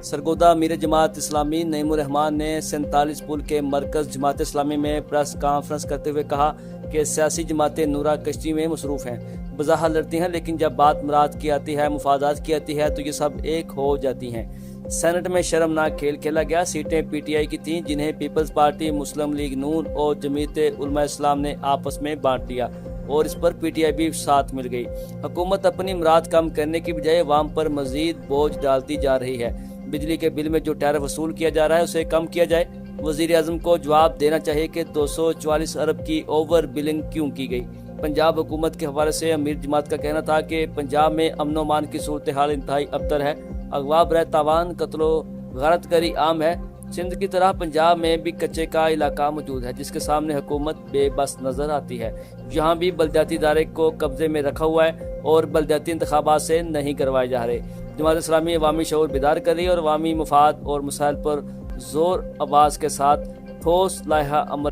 सरगोदा अमीर जमात इस्लामी नईम रहमान ने 47 पुल के मरकज़ जमात इस्लामी में प्रेस कॉन्फ्रेंस करते हुए कहा कि सियासी जमातें नूरा कश्ती में मसरूफ़ हैं, बज़ाहिर लड़ती हैं, लेकिन जब बात मुराद की आती है, मुफादात की आती है तो ये सब एक हो जाती हैं। सेनेट में शर्मनाक खेल खेला गया। सीटें पीटीआई की थीं, जिन्हें पीपल्स पार्टी, मुस्लिम लीग नून और जमीयत उलमा इस्लाम ने आपस में बांट लिया और इस पर पीटीआई भी साथ मिल गई। हुकूमत अपनी मुराद कम करने की बजाय अवाम पर मजीद बोझ डालती जा रही है। बिजली के बिल में जो टैरिफ वसूल किया जा रहा है उसे कम किया जाए। वज़ीर आज़म को जवाब देना चाहिए कि 244 अरब की ओवर बिलिंग क्यों की गई। पंजाब हुकूमत के हवाले से अमीर जमात का कहना था कि पंजाब में अमन अमान की सूरत हाल इंतहाई अबतर है। अगवा बर तावान, कत्लो गारत करी आम है। सिंध की तरह पंजाब में भी कच्चे का इलाका मौजूद है, जिसके सामने हुकूमत बेबस नजर आती है। यहाँ भी बल्दियाती इदारे को कब्जे में रखा हुआ है और बल्दियाती इंतखाबात से नहीं करवाए जा रहे। जमात इस्लामी अवामी शऊर बेदार कर रही है और अवामी मफाद और मसाइल पर जोर आवाज़ के साथ ठोस लाइहा अमल